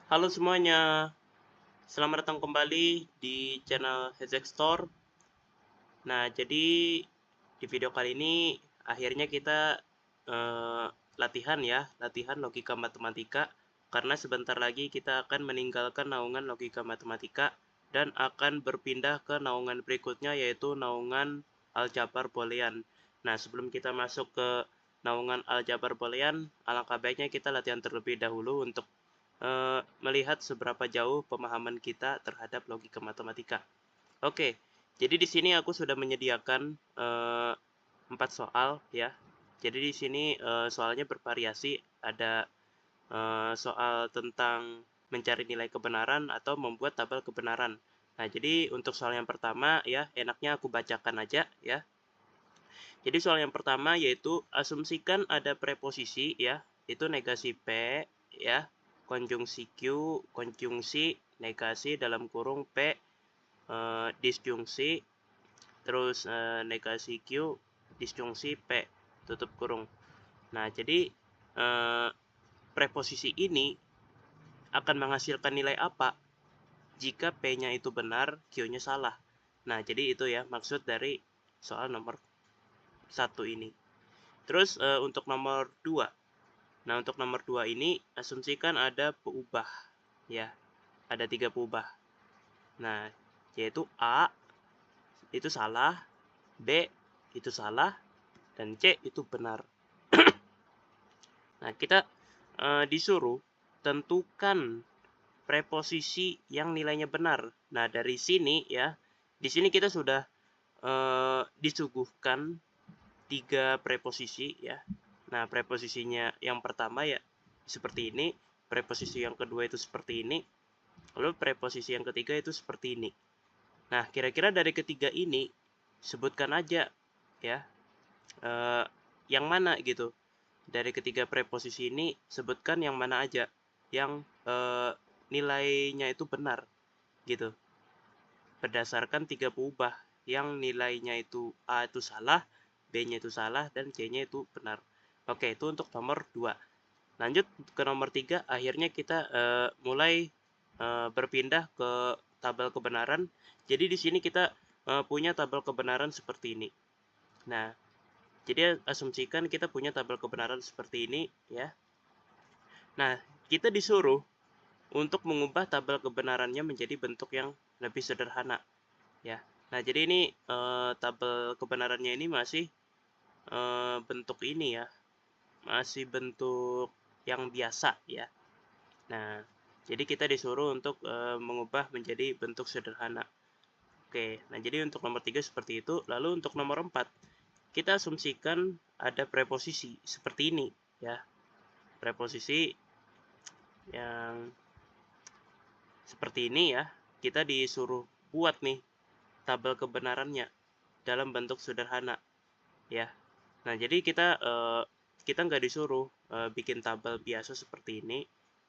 Halo semuanya, selamat datang kembali di channel Hezek Store. Nah, jadi di video kali ini akhirnya kita eh, latihan logika matematika, karena sebentar lagi kita akan meninggalkan naungan logika matematika dan akan berpindah ke naungan berikutnya, yaitu naungan aljabar boolean. Nah, sebelum kita masuk ke naungan aljabar boolean, alangkah baiknya kita latihan terlebih dahulu untuk melihat seberapa jauh pemahaman kita terhadap logika matematika. Oke, jadi di sini aku sudah menyediakan 4 soal ya. Jadi di sini soalnya bervariasi, ada soal tentang mencari nilai kebenaran atau membuat tabel kebenaran. Nah, jadi untuk soal yang pertama ya, enaknya aku bacakan aja ya. Jadi soal yang pertama yaitu asumsikan ada preposisi ya, itu negasi P ya, konjungsi Q, konjungsi negasi dalam kurung P, disjungsi, terus negasi Q, disjungsi P, tutup kurung. Nah, jadi preposisi ini akan menghasilkan nilai apa jika P-nya itu benar, Q-nya salah. Nah, jadi itu ya maksud dari soal nomor 1 ini. Terus untuk nomor 2. Nah, untuk nomor 2 ini asumsikan ada peubah ya. Ada 3 peubah. Nah, yaitu A itu salah, B itu salah, dan C itu benar. Nah, kita disuruh tentukan preposisi yang nilainya benar. Nah, dari sini ya, di sini kita sudah disuguhkan 3 preposisi ya. Nah, preposisinya yang pertama ya seperti ini, preposisi yang kedua itu seperti ini, lalu preposisi yang ketiga itu seperti ini. Nah, kira-kira dari ketiga ini sebutkan aja ya yang mana gitu. Dari ketiga preposisi ini sebutkan yang mana aja yang nilainya itu benar gitu. Berdasarkan 3 peubah yang nilainya itu A itu salah, B-nya itu salah, dan C-nya itu benar. Oke, itu untuk nomor 2. Lanjut ke nomor 3, akhirnya kita mulai berpindah ke tabel kebenaran. Jadi di sini kita punya tabel kebenaran seperti ini. Nah, jadi asumsikan kita punya tabel kebenaran seperti ini ya. Nah, kita disuruh untuk mengubah tabel kebenarannya menjadi bentuk yang lebih sederhana ya. Nah, jadi ini tabel kebenarannya ini masih bentuk ini ya, masih bentuk yang biasa ya. Nah, jadi kita disuruh untuk mengubah menjadi bentuk sederhana. Oke, nah jadi untuk nomor 3 seperti itu. Lalu untuk nomor 4, kita asumsikan ada preposisi seperti ini ya. Preposisi yang seperti ini ya. Kita disuruh buat nih tabel kebenarannya dalam bentuk sederhana ya. Nah, jadi kita nggak disuruh bikin tabel biasa seperti ini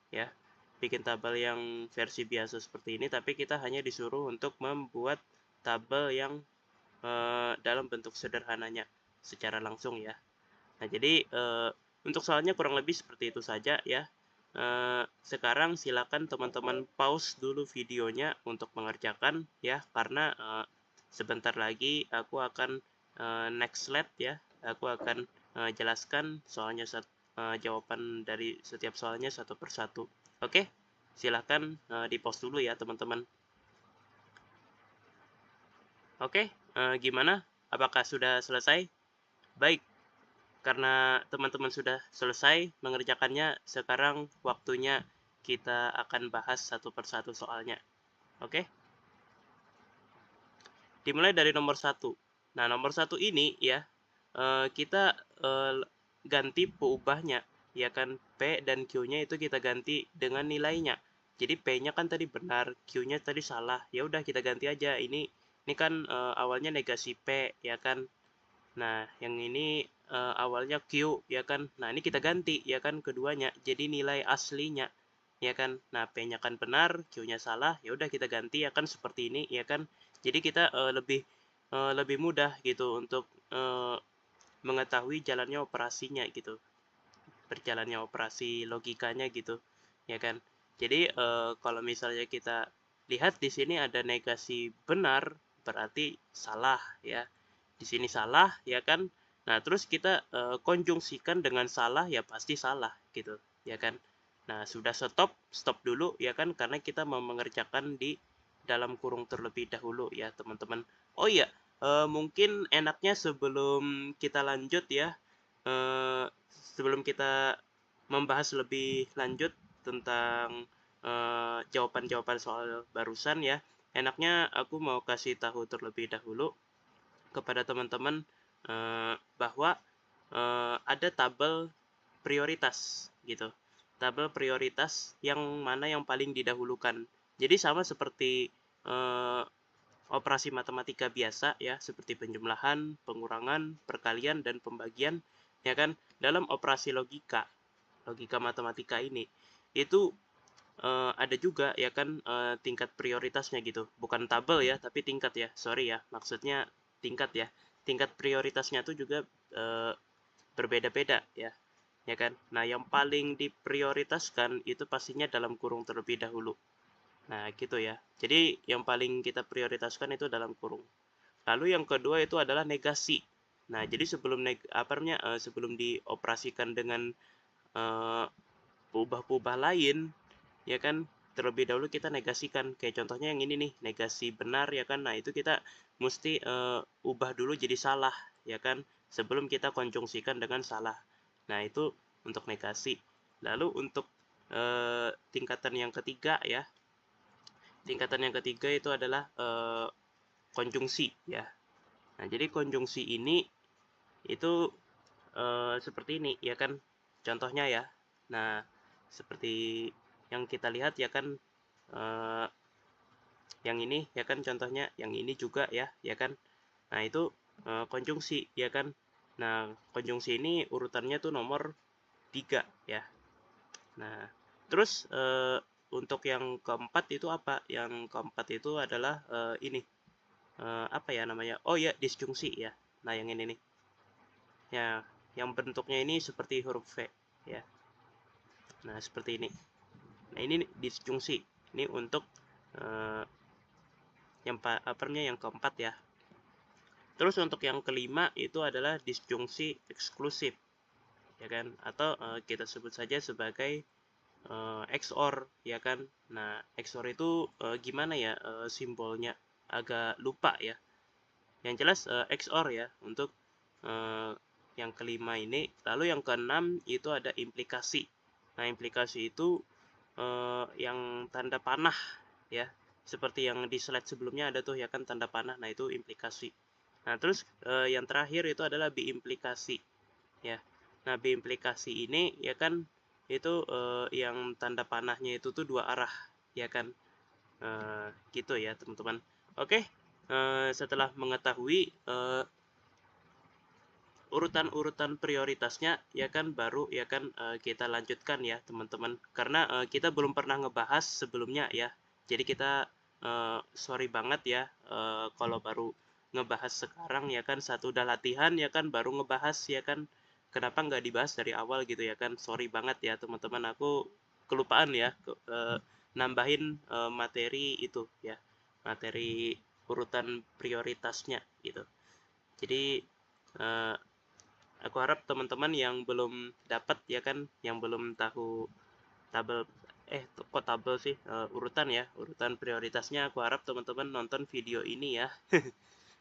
ya, bikin tabel yang versi biasa seperti ini, tapi kita hanya disuruh untuk membuat tabel yang dalam bentuk sederhananya secara langsung ya. Nah, jadi untuk soalnya kurang lebih seperti itu saja ya. Sekarang silakan teman-teman pause dulu videonya untuk mengerjakan ya, karena sebentar lagi aku akan next slide ya. Aku akan jelaskan soalnya jawaban dari setiap soalnya satu persatu. Oke, silakan di pause dulu ya teman-teman. Oke, gimana? Apakah sudah selesai? Baik, karena teman-teman sudah selesai mengerjakannya, sekarang waktunya kita akan bahas satu persatu soalnya. Oke? Dimulai dari nomor 1. Nah, nomor 1 ini ya, kita ganti peubahnya, ya kan, P dan Q-nya itu kita ganti dengan nilainya. Jadi P-nya kan tadi benar, Q-nya tadi salah. Ya udah kita ganti aja. Ini kan awalnya negasi P, ya kan. Nah, yang ini awalnya Q, ya kan. Nah, ini kita ganti, ya kan, keduanya. Jadi nilai aslinya, ya kan. Nah, P-nya kan benar, Q-nya salah. Ya udah kita ganti, ya kan, seperti ini, ya kan. Jadi kita lebih mudah gitu untuk mengetahui jalannya operasinya gitu. Berjalannya operasi logikanya gitu, ya kan. Jadi kalau misalnya kita lihat di sini ada negasi benar, berarti salah ya. Di sini salah ya kan. Nah, terus kita konjungsikan dengan salah ya pasti salah gitu, ya kan. Nah, sudah stop dulu ya kan karena kita mau mengerjakan di dalam kurung terlebih dahulu ya, teman-teman. Oh iya, mungkin enaknya sebelum kita lanjut ya, sebelum kita membahas lebih lanjut tentang jawaban-jawaban soal barusan ya, enaknya aku mau kasih tahu terlebih dahulu kepada teman-teman bahwa ada tabel prioritas gitu. Tabel prioritas yang mana yang paling didahulukan. Jadi sama seperti operasi matematika biasa ya, seperti penjumlahan, pengurangan, perkalian, dan pembagian, ya kan. Dalam operasi logika matematika ini, itu ada juga ya kan tingkat prioritasnya gitu. Bukan tabel ya, tapi tingkat ya. Sorry ya, maksudnya tingkat ya. Tingkat prioritasnya tuh juga berbeda-beda ya. Ya kan? Nah, yang paling diprioritaskan itu pastinya dalam kurung terlebih dahulu. Nah, gitu ya. Jadi yang paling kita prioritaskan itu dalam kurung. Lalu yang kedua itu adalah negasi. Nah, jadi sebelum dioperasikan dengan peubah-peubah lain, ya kan, terlebih dahulu kita negasikan. Kayak contohnya yang ini nih, negasi benar ya kan. Nah, itu kita mesti ubah dulu jadi salah, ya kan, sebelum kita konjungsikan dengan salah. Nah, itu untuk negasi. Lalu untuk tingkatan yang ketiga ya, tingkatan yang ketiga itu adalah konjungsi ya. Nah, jadi konjungsi ini itu seperti ini ya kan, contohnya ya. Nah, seperti yang kita lihat ya kan, yang ini ya kan contohnya, yang ini juga ya kan. Nah, itu konjungsi ya kan. Nah, konjungsi ini urutannya tuh nomor 3 ya. Nah, terus untuk yang keempat itu apa? Yang keempat itu adalah ini apa ya namanya? Oh ya, disjungsi ya. Nah, yang ini nih. Ya, yang bentuknya ini seperti huruf V ya. Nah, seperti ini. Nah, ini disjungsi. Ini untuk yang keempat ya. Terus untuk yang kelima itu adalah disjungsi eksklusif, ya kan? Atau kita sebut saja sebagai XOR, ya kan? Nah, XOR itu gimana ya simbolnya? Agak lupa ya. Yang jelas XOR ya untuk yang kelima ini. Lalu yang keenam itu ada implikasi. Nah, implikasi itu yang tanda panah ya. Seperti yang di slide sebelumnya ada tuh ya kan tanda panah. Nah, itu implikasi. Nah, terus yang terakhir itu adalah biimplikasi ya. Nah, biimplikasi ini ya kan itu yang tanda panahnya itu tuh dua arah ya kan. Gitu ya, teman-teman. Oke, setelah mengetahui urutan-urutan prioritasnya ya kan, baru ya kan kita lanjutkan ya teman-teman, karena kita belum pernah ngebahas sebelumnya ya. Jadi kita sorry banget ya kalau baru ngebahas sekarang ya kan, satu udah latihan ya kan baru ngebahas ya kan, kenapa nggak dibahas dari awal gitu ya kan. Sorry banget ya teman-teman, aku kelupaan ya nambahin materi itu ya, materi urutan prioritasnya gitu. Jadi aku harap teman-teman yang belum dapat ya kan, yang belum tahu tabel kok tabel sih, urutan ya, urutan prioritasnya, aku harap teman-teman nonton video ini ya.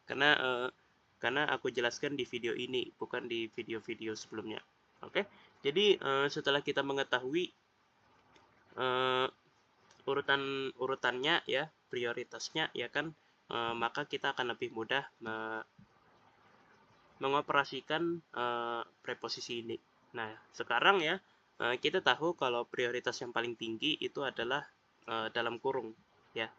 Karena aku jelaskan di video ini, bukan di video-video sebelumnya. Oke, jadi setelah kita mengetahui urutannya ya, prioritasnya ya kan, maka kita akan lebih mudah mengoperasikan preposisi ini. Nah, sekarang ya kita tahu kalau prioritas yang paling tinggi itu adalah dalam kurung ya.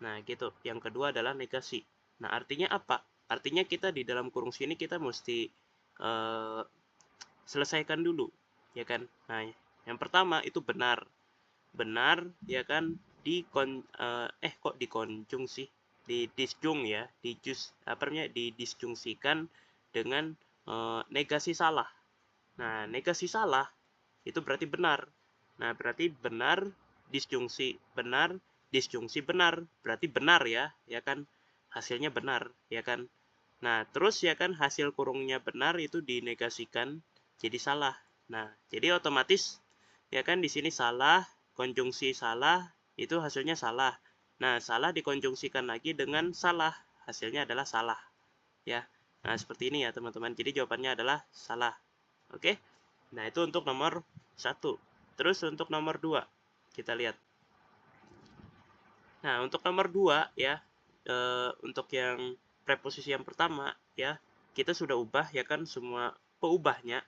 Nah, gitu. Yang kedua adalah negasi. Nah, artinya apa? Artinya kita di dalam kurung sini kita mesti selesaikan dulu, ya kan? Nah, yang pertama itu benar. Benar ya kan, kok dikonjung sih? Didisjung ya, didisjungsikan dengan negasi salah. Nah, negasi salah itu berarti benar. Nah, berarti benar disjungsi benar, disjungsi benar, berarti benar ya kan, hasilnya benar ya kan. Nah terus ya kan hasil kurungnya benar itu dinegasikan jadi salah. Nah jadi otomatis ya kan di sini salah, konjungsi salah, itu hasilnya salah. Nah salah dikonjungsikan lagi dengan salah, hasilnya adalah salah ya. Nah seperti ini ya teman-teman, jadi jawabannya adalah salah. Oke, nah itu untuk nomor 1. Terus untuk nomor 2 kita lihat. Nah, untuk nomor 2 ya, untuk yang preposisi yang pertama ya, kita sudah ubah ya kan semua peubahnya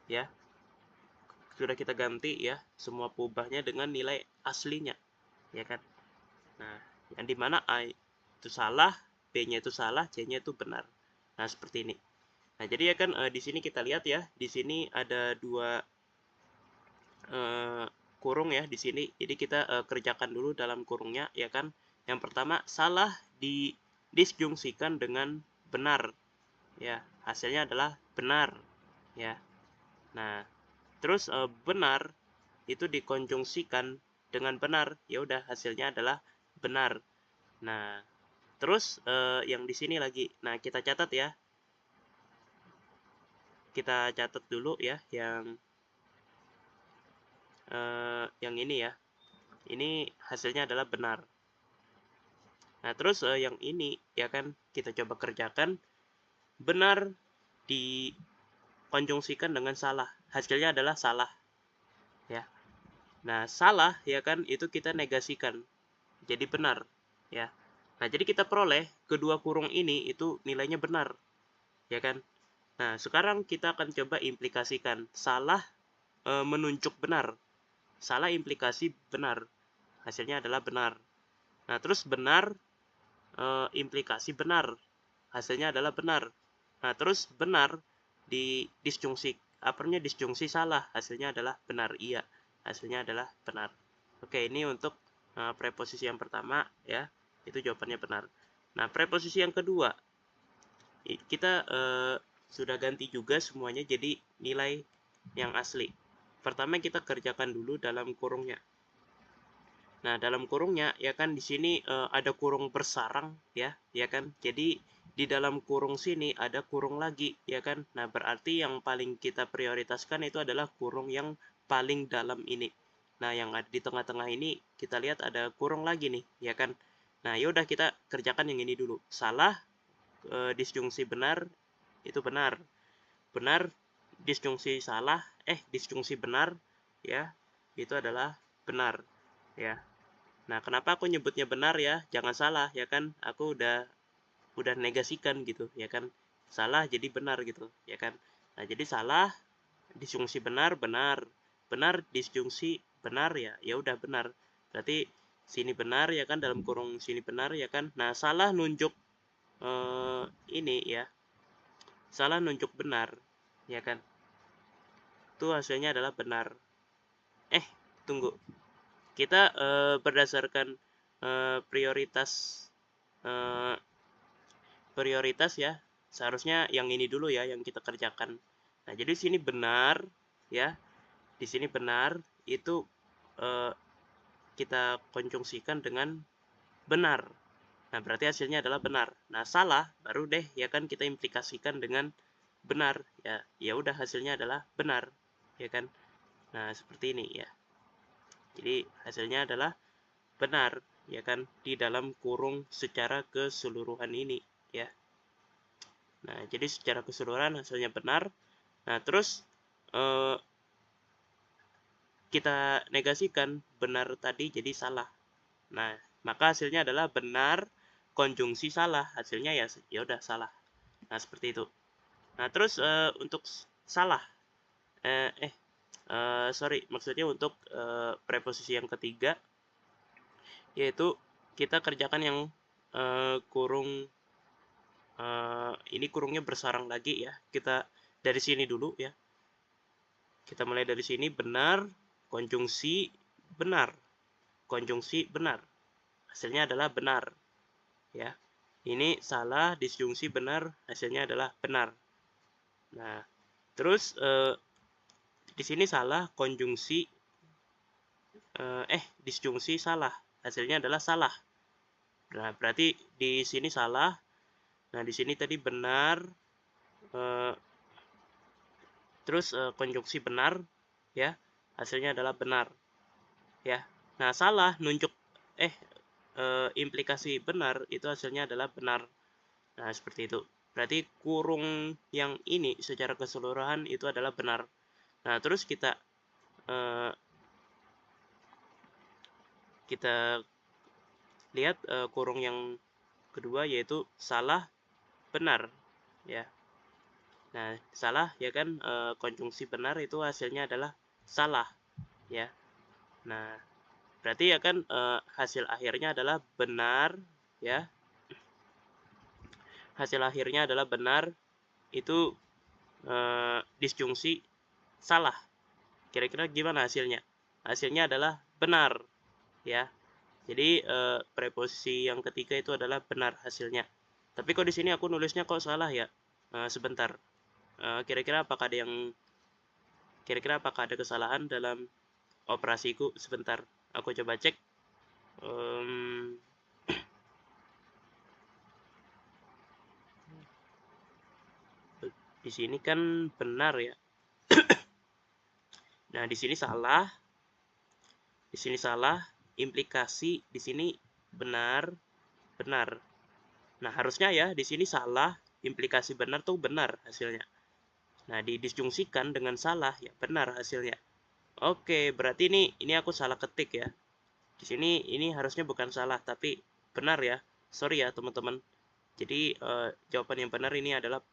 ya. Sudah kita ganti ya semua peubahnya dengan nilai aslinya ya kan. Nah, yang dimana A itu salah, B-nya itu salah, C-nya itu benar. Nah, seperti ini. Nah, jadi ya kan di sini kita lihat ya, di sini ada dua kurung ya di sini. Jadi kita kerjakan dulu dalam kurungnya ya kan. Yang pertama salah disjungsikan dengan benar ya, hasilnya adalah benar ya. Nah terus benar itu dikonjungsikan dengan benar, ya udah hasilnya adalah benar. Nah terus yang di sini lagi, nah kita catat ya, kita catat dulu ya yang ini ya, ini hasilnya adalah benar. Nah terus yang ini ya kan kita coba kerjakan, benar dikonjungsikan dengan salah, hasilnya adalah salah ya. Nah salah ya kan itu kita negasikan jadi benar ya. Nah jadi kita peroleh kedua kurung ini itu nilainya benar ya kan. Nah sekarang kita akan coba implikasikan salah menunjuk benar, salah implikasi benar, hasilnya adalah benar. Nah terus benar implikasi benar, hasilnya adalah benar. Nah terus benar disjungsi disjungsi salah, hasilnya adalah benar, iya hasilnya adalah benar. Oke, ini untuk preposisi yang pertama ya, itu jawabannya benar. Nah preposisi yang kedua kita sudah ganti juga semuanya jadi nilai yang asli. Pertama kita kerjakan dulu dalam kurungnya. Nah, dalam kurungnya ya kan di sini ada kurung bersarang ya kan. Jadi di dalam kurung sini ada kurung lagi ya kan. Nah, berarti yang paling kita prioritaskan itu adalah kurung yang paling dalam ini. Nah, yang ada di tengah-tengah ini kita lihat ada kurung lagi nih ya kan. Nah, yaudah kita kerjakan yang ini dulu. Salah disjungsi benar itu benar. Benar disjungsi salah disjungsi benar ya itu adalah benar ya. Nah, kenapa aku nyebutnya benar ya? Jangan salah ya kan? Aku udah negasikan gitu ya kan? Salah jadi benar gitu ya kan? Nah, jadi salah disjungsi benar benar. Benar disjungsi benar ya. Ya udah benar. Berarti sini benar ya kan, dalam kurung sini benar ya kan? Nah, salah nunjuk ini ya. Salah nunjuk benar ya kan? Itu hasilnya adalah benar. Tunggu. Kita berdasarkan prioritas ya, seharusnya yang ini dulu ya yang kita kerjakan. Nah jadi sini benar ya, di sini benar itu kita konjungsikan dengan benar. Nah berarti hasilnya adalah benar. Nah salah baru deh ya kan kita implikasikan dengan benar ya. Ya udah hasilnya adalah benar ya kan. Nah seperti ini ya. Jadi hasilnya adalah benar ya kan di dalam kurung secara keseluruhan ini ya. Nah jadi secara keseluruhan hasilnya benar. Nah terus kita negasikan benar tadi jadi salah. Nah maka hasilnya adalah benar konjungsi salah, hasilnya ya udah salah. Nah seperti itu. Nah terus untuk salah sorry, maksudnya untuk preposisi yang ketiga, yaitu kita kerjakan yang kurung ini kurungnya bersarang lagi ya. Kita dari sini dulu ya. Kita mulai dari sini, benar, konjungsi benar, konjungsi benar. Hasilnya adalah benar ya. Ini salah disjungsi benar, hasilnya adalah benar. Nah terus di sini salah konjungsi disjungsi salah, hasilnya adalah salah. Nah, berarti di sini salah. Nah, di sini tadi benar, terus konjungsi benar, ya, hasilnya adalah benar, ya. Nah, salah nunjuk implikasi benar itu hasilnya adalah benar. Nah, seperti itu. Berarti kurung yang ini secara keseluruhan itu adalah benar. Nah, terus kita lihat kurung yang kedua, yaitu salah benar, ya. Nah, salah ya kan, konjungsi benar itu hasilnya adalah salah, ya. Nah, berarti ya kan hasil akhirnya adalah benar, ya. Hasil akhirnya adalah benar, itu disjungsi salah. Kira-kira gimana hasilnya? Hasilnya adalah benar, ya. Jadi preposisi yang ketiga itu adalah benar hasilnya. Tapi kok di sini aku nulisnya kok salah ya? Sebentar. Kira-kira apakah ada kesalahan dalam operasiku? Sebentar. Aku coba cek. Di sini kan benar ya. Nah, di sini salah. Di sini salah. Implikasi di sini benar. Benar. Nah, harusnya ya di sini salah, implikasi benar tuh benar hasilnya. Nah, didisjungsikan dengan salah, ya benar hasilnya. Oke, berarti ini aku salah ketik ya. Di sini ini harusnya bukan salah, tapi benar ya. Sorry ya teman-teman. Jadi jawaban yang benar ini adalah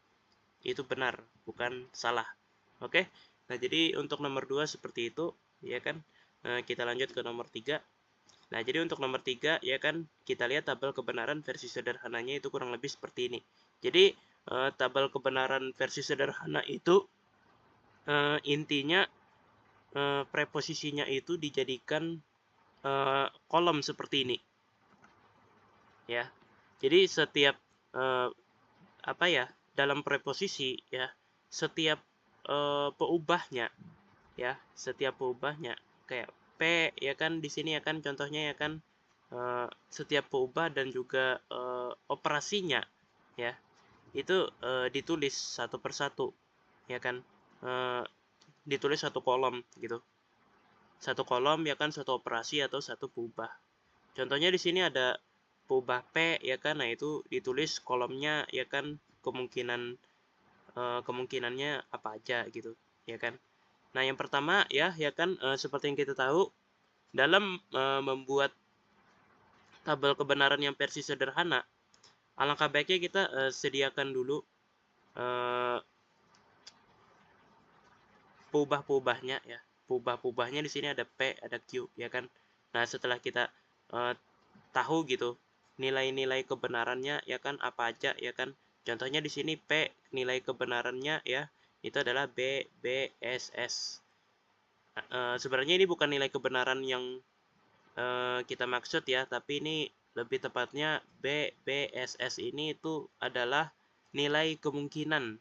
itu benar, bukan salah. Oke. Nah, jadi untuk nomor 2 seperti itu, ya kan. Kita lanjut ke nomor 3. Nah, jadi untuk nomor 3, ya kan, kita lihat tabel kebenaran versi sederhananya itu kurang lebih seperti ini. Jadi, tabel kebenaran versi sederhana itu intinya preposisinya itu dijadikan kolom seperti ini. Ya. Jadi setiap dalam preposisi ya, setiap peubahnya ya, setiap peubahnya kayak P ya kan, di sini ya kan contohnya ya kan, setiap peubah dan juga operasinya ya itu ditulis satu persatu ya kan, ditulis satu kolom gitu, satu kolom ya kan, satu operasi atau satu peubah. Contohnya di sini ada peubah P ya kan, nah itu ditulis kolomnya ya kan, kemungkinannya apa aja gitu ya kan. Nah, yang pertama ya kan, seperti yang kita tahu dalam membuat tabel kebenaran yang versi sederhana, alangkah baiknya kita sediakan dulu peubah-peubahnya ya. Peubah-peubahnya di sini ada P, ada Q ya kan. Nah, setelah kita tahu gitu nilai-nilai kebenarannya ya kan apa aja ya kan. Contohnya di sini P, nilai kebenarannya ya itu adalah B, B, S, S. Sebenarnya ini bukan nilai kebenaran yang kita maksud ya, tapi ini lebih tepatnya B, B, S, S ini itu adalah nilai kemungkinan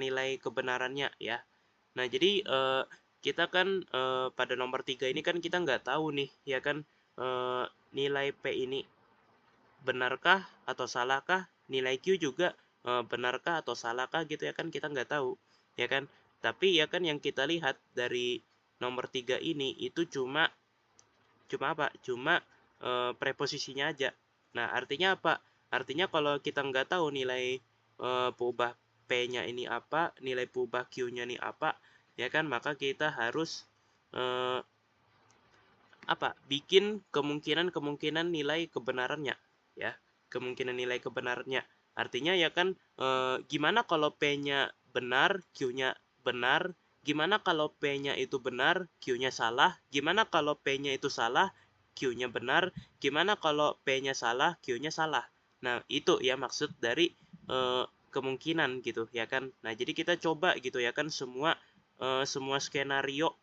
nilai kebenarannya ya. Nah, jadi kita kan pada nomor 3 ini kan kita nggak tahu nih ya kan, nilai P ini benarkah atau salahkah, nilai Q juga benarkah atau salahkah gitu ya kan, kita nggak tahu ya kan. Tapi ya kan yang kita lihat dari nomor 3 ini itu cuma apa? Cuma preposisinya aja. Nah, artinya apa? Artinya kalau kita nggak tahu nilai peubah P-nya ini apa, nilai peubah Q-nya ini apa, ya kan, maka kita harus bikin kemungkinan nilai kebenarannya, ya, kemungkinan nilai kebenarannya. Artinya ya kan, gimana kalau P-nya benar, Q-nya benar, gimana kalau P-nya itu benar, Q-nya salah, gimana kalau P-nya itu salah, Q-nya benar, gimana kalau P-nya salah, Q-nya salah. Nah, itu ya maksud dari kemungkinan gitu ya kan. Nah, jadi kita coba gitu ya kan semua skenario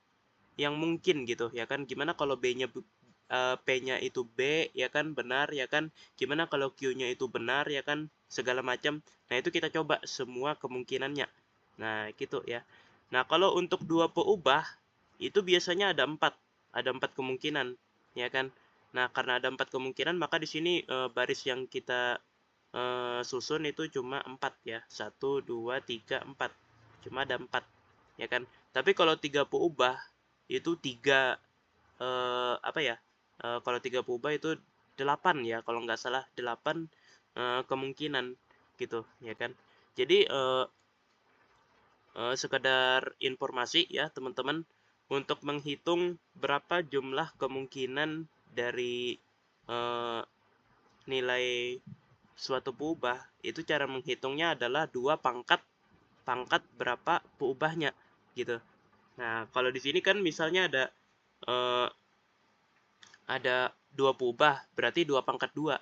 yang mungkin gitu ya kan. Gimana kalau P-nya itu B ya kan, benar ya kan. Gimana kalau Q-nya itu benar ya kan, segala macam. Nah, itu kita coba semua kemungkinannya. Nah, gitu ya. Nah, kalau untuk dua peubah itu biasanya ada 4. ada 4 kemungkinan, ya kan. Nah, karena ada 4 kemungkinan, maka di sini baris yang kita susun itu cuma 4 ya. 1, 2, 3, 4. Cuma ada 4, ya kan. Tapi kalau 3 peubah itu 3 apa ya? Kalau 3 peubah itu 8 ya, kalau nggak salah 8 kemungkinan gitu, ya kan. Jadi sekedar informasi ya teman-teman, untuk menghitung berapa jumlah kemungkinan dari nilai suatu peubah, itu cara menghitungnya adalah 2 pangkat berapa peubahnya gitu. Nah, kalau di sini kan misalnya ada 2 peubah, berarti 2 pangkat 2.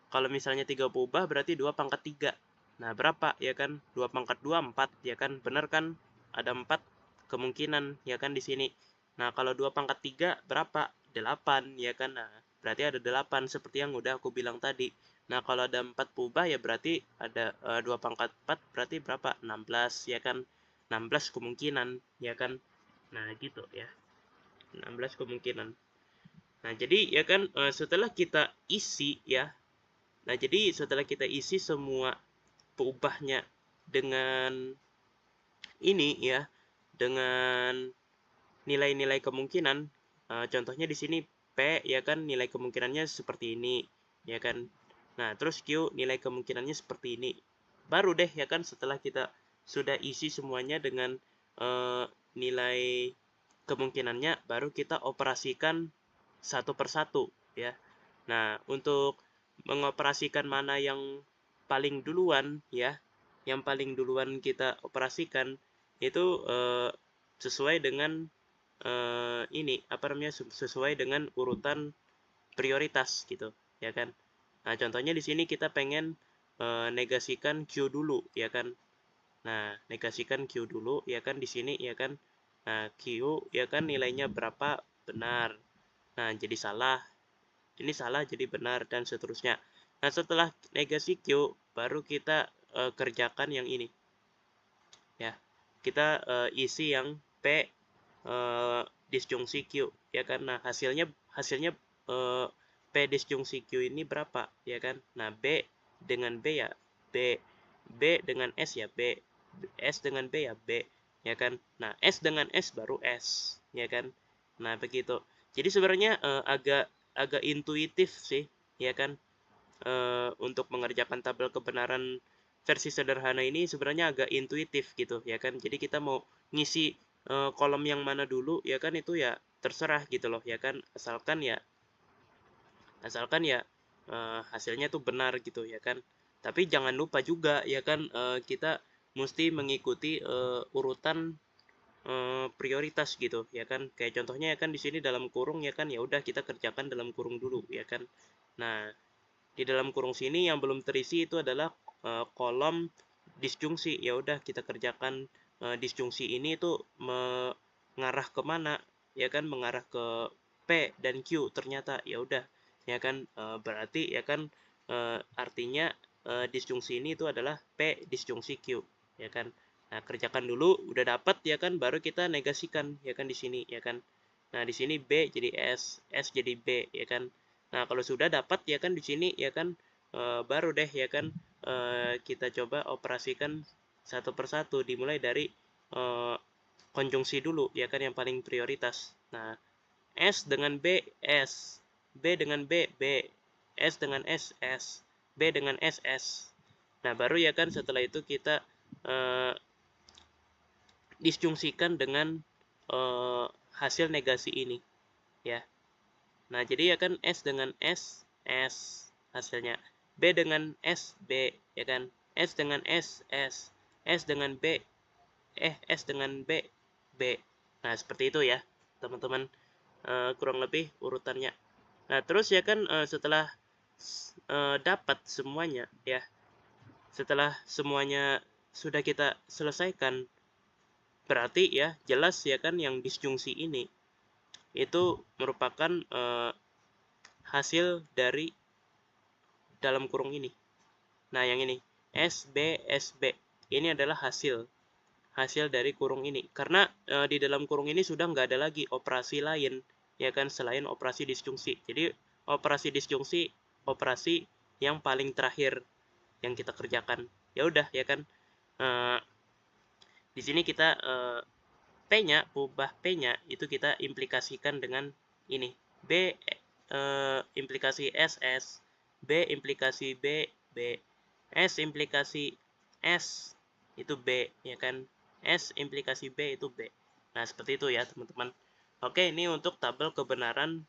Kalau misalnya 3 peubah, berarti 2 pangkat 3. Nah, berapa ya kan? 2 pangkat 2, 4 ya kan? Benar kan? Ada 4 kemungkinan ya kan di sini. Nah, kalau 2 pangkat 3 berapa? 8 ya kan? Nah, berarti ada 8 seperti yang udah aku bilang tadi. Nah, kalau ada 4 peubah ya berarti ada 2 pangkat 4 berarti berapa? 16 ya kan? 16 kemungkinan ya kan? Nah, gitu ya. 16 kemungkinan. Nah, jadi ya kan setelah kita isi ya. Nah, jadi setelah kita isi semua peubahnya dengan ini ya, dengan nilai-nilai kemungkinan, contohnya di sini P ya kan nilai kemungkinannya seperti ini, ya kan. Nah, terus Q nilai kemungkinannya seperti ini. Baru deh ya kan setelah kita sudah isi semuanya dengan nilai kemungkinannya, baru kita operasikan satu persatu ya. Nah, untuk mengoperasikan mana yang paling duluan ya, yang paling duluan kita operasikan itu sesuai dengan ini apa namanya, sesuai dengan urutan prioritas gitu ya kan. Nah, contohnya di sini kita pengen negasikan Q dulu ya kan. Nah, negasikan Q dulu ya kan di sini ya kan. Nah, Q ya kan nilainya berapa, benar. Nah, jadi salah. Ini salah jadi benar dan seterusnya. Nah, setelah negasi Q baru kita kerjakan yang ini. Ya. Kita isi yang P disjungsi Q ya kan. Nah, hasilnya P disjungsi Q ini berapa ya kan. Nah, B dengan B ya B, B dengan S ya B, S dengan B ya B ya kan. Nah, S dengan S baru S ya kan. Nah, begitu. Jadi sebenarnya agak intuitif sih ya kan. Untuk mengerjakan tabel kebenaran versi sederhana ini sebenarnya agak intuitif gitu ya kan. Jadi kita mau ngisi kolom yang mana dulu ya kan, itu ya terserah gitu loh ya kan, asalkan ya hasilnya tuh benar gitu ya kan. Tapi jangan lupa juga ya kan, kita mesti mengikuti urutan prioritas gitu ya kan. Kayak contohnya ya kan di sini dalam kurung ya kan, ya udah kita kerjakan dalam kurung dulu ya kan. Nah, di dalam kurung sini yang belum terisi itu adalah kolom disjungsi. Ya udah kita kerjakan disjungsi ini itu mengarah kemana ya kan, mengarah ke P dan Q ternyata. Ya udah ya kan, berarti ya kan artinya disjungsi ini itu adalah P disjungsi Q ya kan. Nah, kerjakan dulu, udah dapat ya kan, baru kita negasikan ya kan di sini ya kan. Nah, di sini B jadi S, S jadi B ya kan. Nah, kalau sudah dapat ya kan di sini ya kan, baru deh ya kan kita coba operasikan satu persatu, dimulai dari konjungsi dulu ya kan yang paling prioritas. Nah, S dengan B S, B dengan B B, S dengan S S, B dengan S S. Nah, baru ya kan setelah itu kita disjungsikan dengan hasil negasi ini ya. Nah, jadi ya kan S dengan S, S hasilnya. B dengan S, B, ya kan. S dengan S, S. S dengan B, S dengan B, B. Nah, seperti itu ya, teman-teman. Kurang lebih urutannya. Nah, terus ya kan setelah dapat semuanya, ya. Setelah semuanya sudah kita selesaikan, berarti ya, jelas ya kan yang disjungsi ini itu merupakan hasil dari dalam kurung ini. Nah, yang ini SB SB ini adalah hasil dari kurung ini, karena di dalam kurung ini sudah nggak ada lagi operasi lain ya kan, selain operasi disjungsi. Jadi operasi disjungsi operasi yang paling terakhir yang kita kerjakan. Ya udah ya kan. Di sini kita P-nya, ubah P-nya itu kita implikasikan dengan ini. B implikasi SS, B implikasi B, S implikasi S itu B ya kan. S implikasi B itu B. Nah, seperti itu ya, teman-teman. Oke, ini untuk tabel kebenaran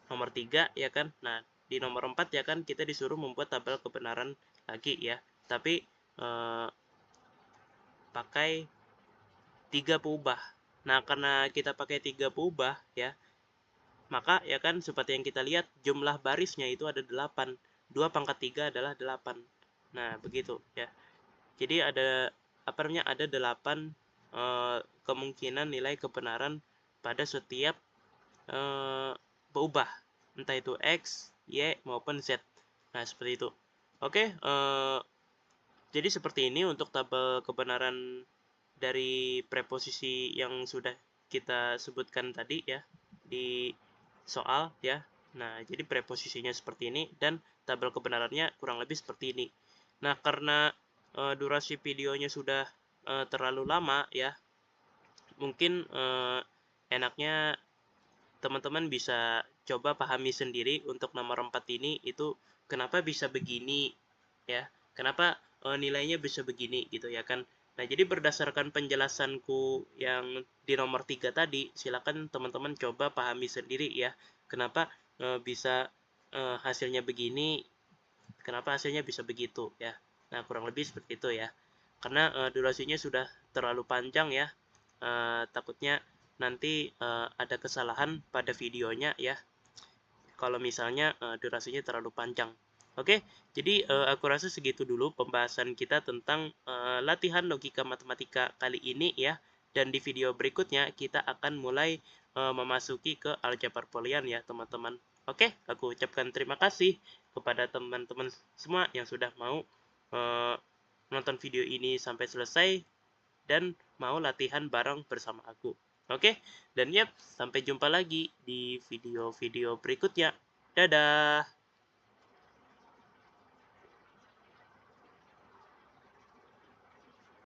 nomor 3 ya kan. Nah, di nomor 4 ya kan kita disuruh membuat tabel kebenaran lagi ya. Tapi pakai 3 peubah. Nah, karena kita pakai 3 peubah ya, maka ya kan seperti yang kita lihat jumlah barisnya itu ada 8. 2 pangkat 3 adalah 8. Nah, begitu ya. Jadi ada apa namanya? Ada 8 kemungkinan nilai kebenaran pada setiap peubah, entah itu X, Y maupun Z. Nah, seperti itu. Oke, jadi seperti ini untuk tabel kebenaran dari preposisi yang sudah kita sebutkan tadi ya di soal ya. Nah, jadi preposisinya seperti ini dan tabel kebenarannya kurang lebih seperti ini. Nah, karena durasi videonya sudah terlalu lama ya, mungkin enaknya teman-teman bisa coba pahami sendiri untuk nomor 4 ini itu kenapa bisa begini ya. Kenapa nilainya bisa begini gitu ya kan. Nah, jadi berdasarkan penjelasanku yang di nomor 3 tadi, silakan teman-teman coba pahami sendiri ya. Kenapa bisa hasilnya begini, kenapa hasilnya bisa begitu ya. Nah, kurang lebih seperti itu ya. Karena durasinya sudah terlalu panjang ya. Takutnya nanti ada kesalahan pada videonya ya. Kalau misalnya durasinya terlalu panjang. Oke, jadi aku rasa segitu dulu pembahasan kita tentang latihan logika matematika kali ini ya. Dan di video berikutnya kita akan mulai memasuki ke aljabar boolean ya, teman-teman. Oke, aku ucapkan terima kasih kepada teman-teman semua yang sudah mau nonton video ini sampai selesai dan mau latihan bareng bersama aku. Oke, dan yap, sampai jumpa lagi di video-video berikutnya. Dadah!